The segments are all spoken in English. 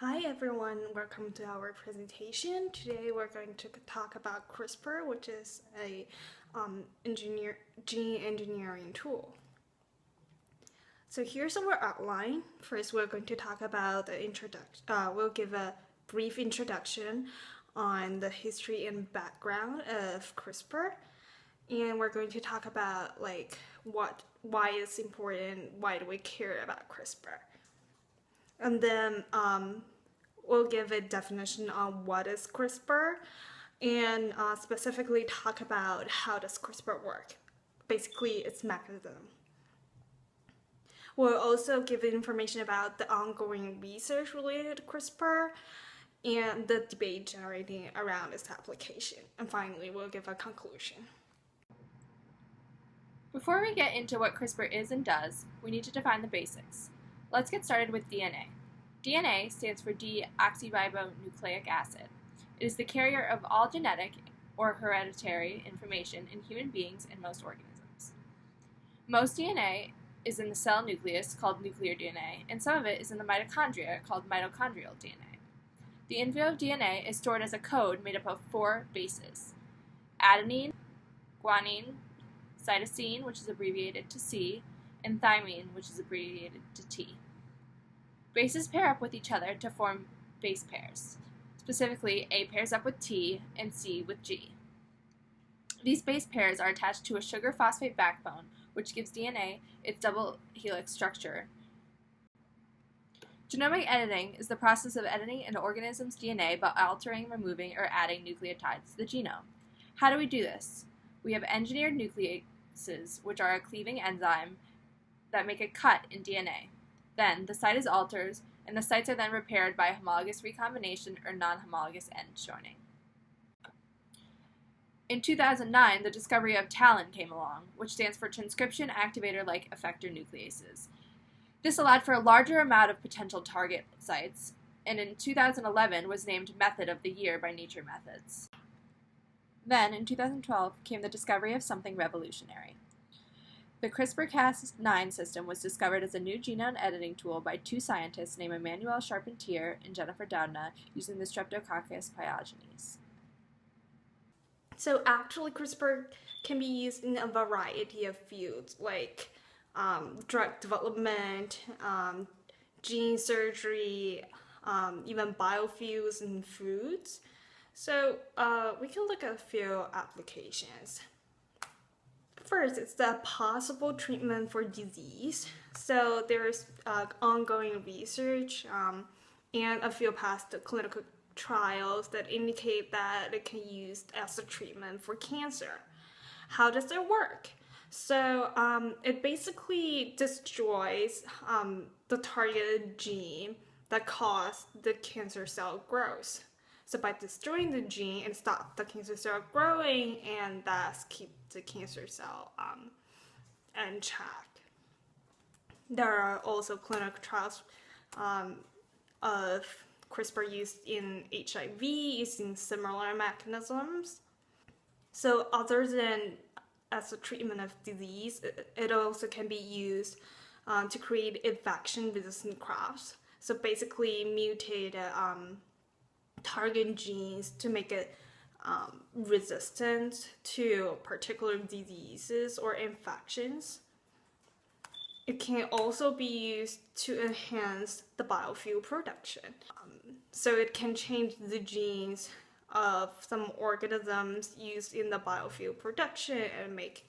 Hi everyone, welcome to our presentation. Today we're going to talk about Crispr, which is a gene engineering tool. So here's our outline. First, we're going to talk about the introduction. We'll give a brief introduction on the history and background of Crispr, and we're going to talk about why it's important, why do we care about Crispr. And then we'll give a definition on what is CRISPR and specifically talk about how does CRISPR work, basically its mechanism. We'll also give information about the ongoing research related to CRISPR and the debate generating around its application. And finally, we'll give a conclusion. Before we get into what CRISPR is and does, we need to define the basics. Let's get started with DNA. DNA stands for deoxyribonucleic acid. It is the carrier of all genetic or hereditary information in human beings and most organisms. Most DNA is in the cell nucleus, called nuclear DNA, and some of it is in the mitochondria, called mitochondrial DNA. The info of DNA is stored as a code made up of 4 bases: adenine, guanine, cytosine, which is abbreviated to C, and thymine, which is abbreviated to T. Bases pair up with each other to form base pairs. Specifically, A pairs up with T and C with G. These base pairs are attached to a sugar phosphate backbone, which gives DNA its double helix structure. Genomic editing is the process of editing an organism's DNA by altering, removing, or adding nucleotides to the genome. How do we do this? We have engineered nucleases, which are a cleaving enzyme that make a cut in DNA. Then, the site is altered, and the sites are then repaired by homologous recombination or non-homologous end joining. In 2009, the discovery of TALEN came along, which stands for transcription activator-like effector nucleases. This allowed for a larger amount of potential target sites, and in 2011 was named Method of the Year by Nature Methods. Then, in 2012, came the discovery of something revolutionary. The CRISPR-Cas9 system was discovered as a new genome editing tool by 2 scientists named Emmanuel Charpentier and Jennifer Doudna using the Streptococcus pyogenes. So actually, CRISPR can be used in a variety of fields like drug development, gene surgery, even biofuels and foods. So we can look at a few applications. First, it's the possible treatment for disease. So there's ongoing research and a few past clinical trials that indicate that it can be used as a treatment for cancer. How does it work? So it basically destroys the targeted gene that caused the cancer cell growth. So by destroying the gene, it stops the cancer cell growing and thus keep the cancer cell in check. There are also clinical trials of CRISPR used in HIV using similar mechanisms. So other than as a treatment of disease, it also can be used to create infection-resistant crops. So basically mutate target genes to make it resistant to particular diseases or infections. It can also be used to enhance the biofuel production. So it can change the genes of some organisms used in the biofuel production and make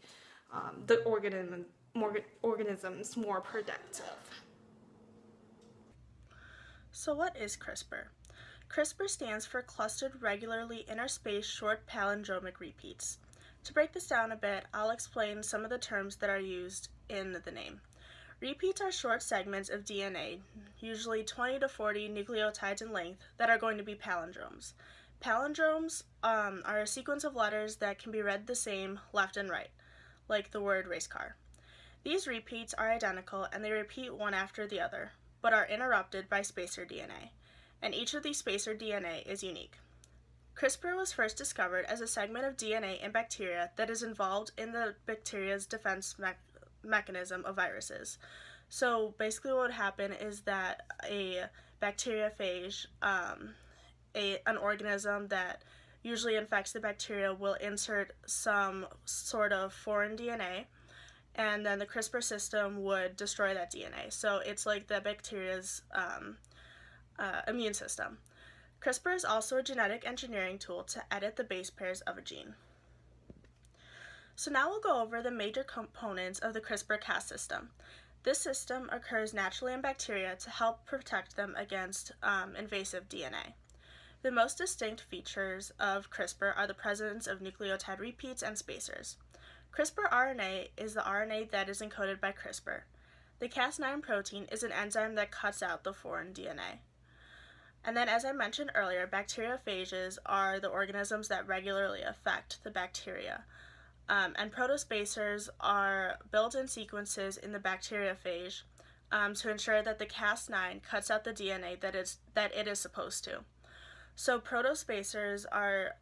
the organisms more productive. So what is CRISPR? CRISPR stands for Clustered Regularly Interspaced Short Palindromic Repeats. To break this down a bit, I'll explain some of the terms that are used in the name. Repeats are short segments of DNA, usually 20 to 40 nucleotides in length, that are going to be palindromes. Palindromes are a sequence of letters that can be read the same left and right, like the word race car. These repeats are identical and they repeat one after the other, but are interrupted by spacer DNA. And each of these spacer DNA is unique. CRISPR was first discovered as a segment of DNA in bacteria that is involved in the bacteria's defense mechanism of viruses. So basically what would happen is that a bacteriophage, an organism that usually infects the bacteria, will insert some sort of foreign DNA, and then the CRISPR system would destroy that DNA. So it's like the bacteria's immune system. CRISPR is also a genetic engineering tool to edit the base pairs of a gene. So now we'll go over the major components of the CRISPR-Cas system. This system occurs naturally in bacteria to help protect them against invasive DNA. The most distinct features of CRISPR are the presence of nucleotide repeats and spacers. CRISPR RNA is the RNA that is encoded by CRISPR. The Cas9 protein is an enzyme that cuts out the foreign DNA. And then, as I mentioned earlier, bacteriophages are the organisms that regularly affect the bacteria. And protospacers are built-in sequences in the bacteriophage to ensure that the Cas9 cuts out the DNA that it is supposed to. So protospacers are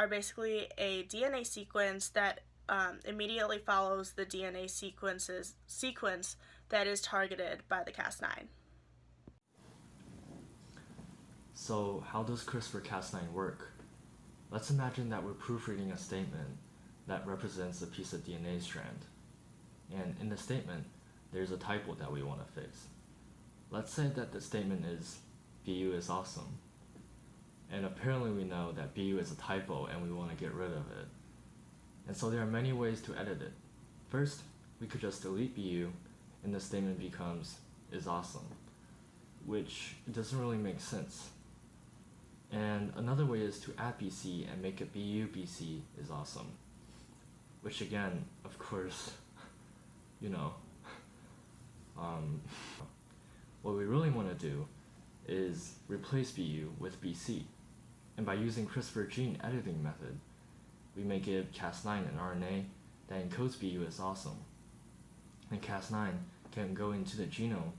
basically a DNA sequence that immediately follows the DNA sequence that is targeted by the Cas9. So how does CRISPR-Cas9 work? Let's imagine that we're proofreading a statement that represents a piece of DNA strand. And in the statement, there's a typo that we want to fix. Let's say that the statement is, BU is awesome. And apparently we know that BU is a typo and we want to get rid of it. And so there are many ways to edit it. First, we could just delete BU and the statement becomes, is awesome, which doesn't really make sense. And another way is to add BC and make it BU BC is awesome, which again, of course, what we really want to do is replace BU with BC. And by using CRISPR gene editing method, we may give Cas9 an RNA that encodes BU as awesome. And Cas9 can go into the genome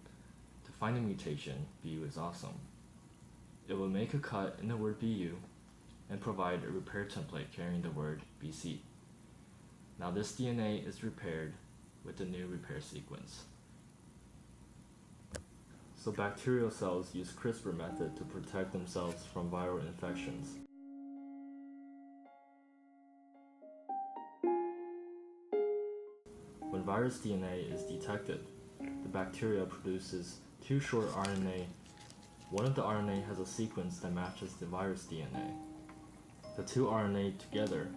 to find a mutation, BU is awesome. It will make a cut in the word BU and provide a repair template carrying the word BC. Now this DNA is repaired with the new repair sequence. So bacterial cells use CRISPR method to protect themselves from viral infections. When virus DNA is detected, the bacteria produces two short RNA. One of the RNA has a sequence that matches the virus DNA. The two RNA together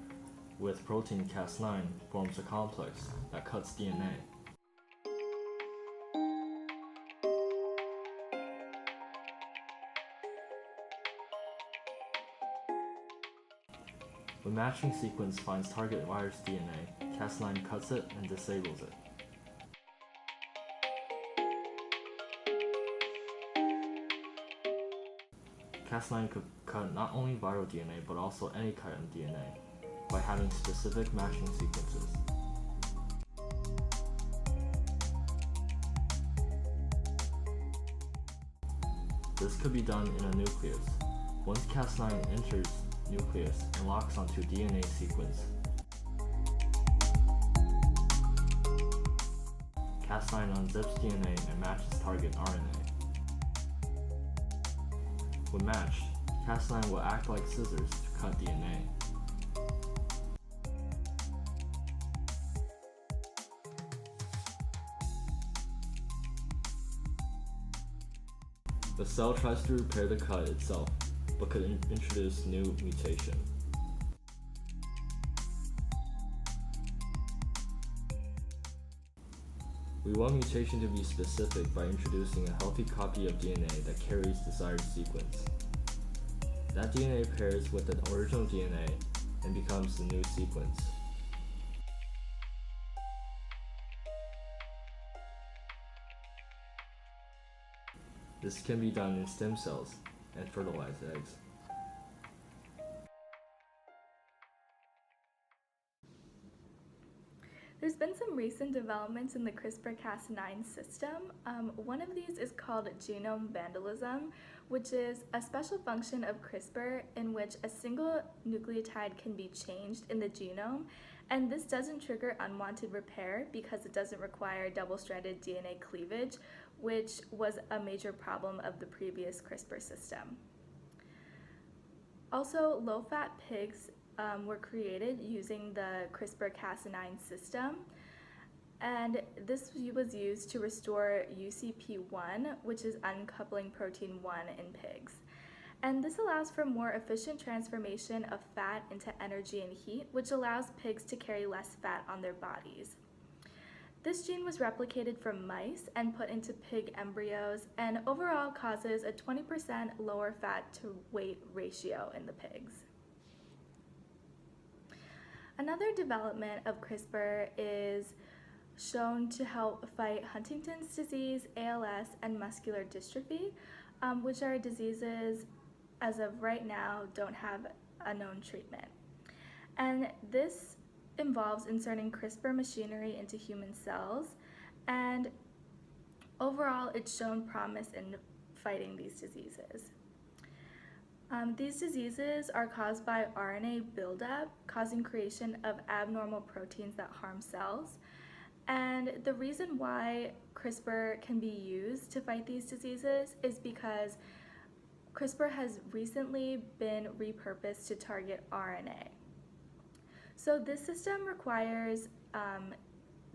with protein Cas9 forms a complex that cuts DNA. When matching sequence finds target virus DNA, Cas9 cuts it and disables it. Cas9 could cut not only viral DNA but also any kind of DNA by having specific matching sequences. This could be done in a nucleus. Once Cas9 enters nucleus and locks onto DNA sequence, Cas9 unzips DNA and matches target RNA. When matched, Cas9 will act like scissors to cut DNA. The cell tries to repair the cut itself, but could introduce new mutation. We want mutation to be specific by introducing a healthy copy of DNA that carries desired sequence. That DNA pairs with the original DNA and becomes the new sequence. This can be done in stem cells and fertilized eggs. There's been some recent developments in the CRISPR-Cas9 system. One of these is called genome vandalism, which is a special function of CRISPR in which a single nucleotide can be changed in the genome, and this doesn't trigger unwanted repair because it doesn't require double-stranded DNA cleavage, which was a major problem of the previous CRISPR system. Also, low-fat pigs were created using the CRISPR-Cas9 system, and this was used to restore UCP1, which is uncoupling protein 1 in pigs. And this allows for more efficient transformation of fat into energy and heat, which allows pigs to carry less fat on their bodies. This gene was replicated from mice and put into pig embryos, and overall causes a 20% lower fat to weight ratio in the pigs. Another development of CRISPR is shown to help fight Huntington's disease, ALS, and muscular dystrophy, which are diseases, as of right now, don't have a known treatment. And this involves inserting CRISPR machinery into human cells, and overall it's shown promise in fighting these diseases. These diseases are caused by RNA buildup, causing creation of abnormal proteins that harm cells. And the reason why CRISPR can be used to fight these diseases is because CRISPR has recently been repurposed to target RNA. So this system requires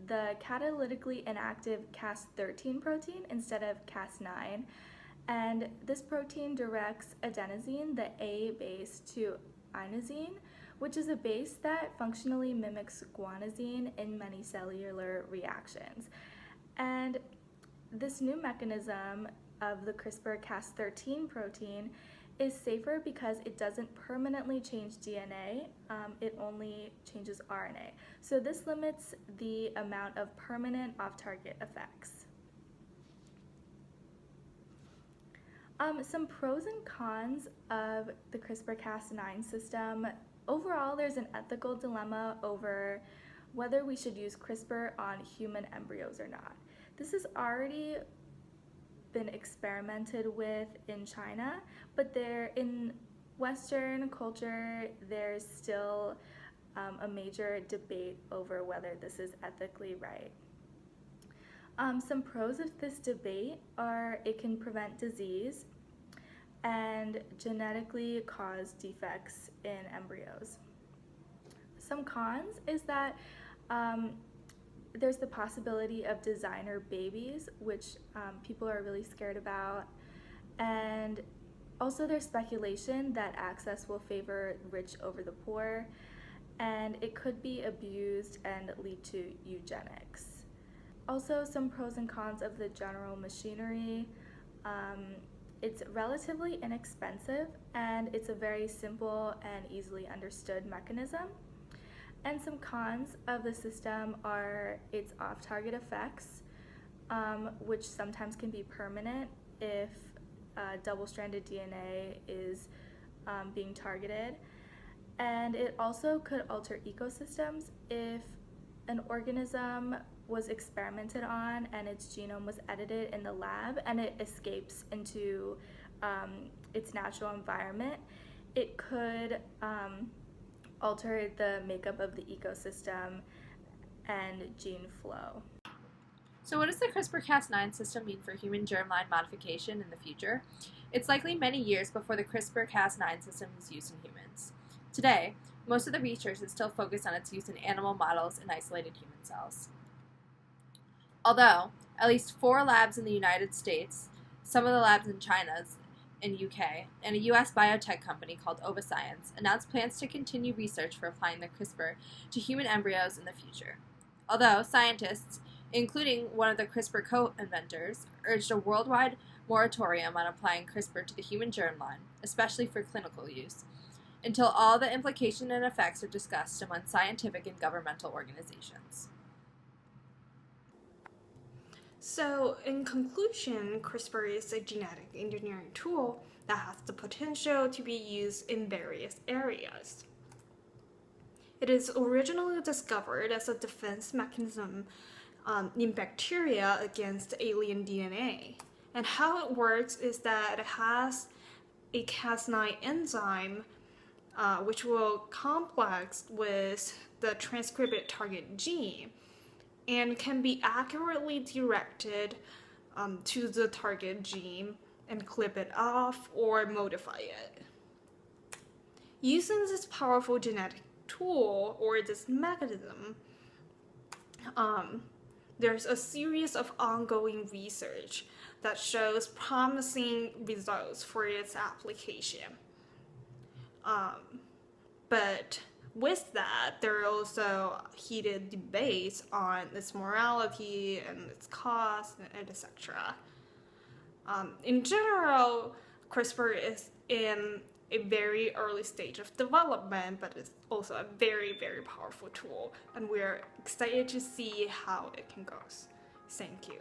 the catalytically inactive Cas13 protein instead of Cas9, and this protein directs adenosine, the A base, to inosine, which is a base that functionally mimics guanosine in many cellular reactions. And this new mechanism of the CRISPR-Cas13 protein is safer because it doesn't permanently change DNA, it only changes RNA. So this limits the amount of permanent off-target effects. Some pros and cons of the CRISPR-Cas9 system. Overall, there's an ethical dilemma over whether we should use CRISPR on human embryos or not. This has already been experimented with in China, but in Western culture, there's still a major debate over whether this is ethically right. Some pros of this debate are it can prevent disease and genetically cause defects in embryos. Some cons is that there's the possibility of designer babies, which people are really scared about, and also there's speculation that access will favor rich over the poor, and it could be abused and lead to eugenics. Also, some pros and cons of the general machinery. It's relatively inexpensive, and it's a very simple and easily understood mechanism. And some cons of the system are its off-target effects, which sometimes can be permanent if double-stranded DNA is being targeted. And it also could alter ecosystems if an organism was experimented on and its genome was edited in the lab and it escapes into its natural environment. It could alter the makeup of the ecosystem and gene flow. So what does the CRISPR-Cas9 system mean for human germline modification in the future? It's likely many years before the CRISPR-Cas9 system is used in humans. Today, most of the research is still focused on its use in animal models and isolated human cells. Although, at least 4 labs in the United States, some of the labs in China and UK, and a US biotech company called Ovascience announced plans to continue research for applying the CRISPR to human embryos in the future. Although scientists, including one of the CRISPR co-inventors, urged a worldwide moratorium on applying CRISPR to the human germline, especially for clinical use, until all the implications and effects are discussed among scientific and governmental organizations. So, in conclusion, CRISPR is a genetic engineering tool that has the potential to be used in various areas. It is originally discovered as a defense mechanism in bacteria against alien DNA. And how it works is that it has a Cas9 enzyme which will complex with the transcribed target gene and can be accurately directed to the target gene and clip it off or modify it. Using this powerful genetic tool or this mechanism, there's a series of ongoing research that shows promising results for its application. But with that, there are also heated debates on its morality and its cost, and etc. In general, CRISPR is in a very early stage of development, but it's also a very, very powerful tool, and we're excited to see how it can go. Thank you.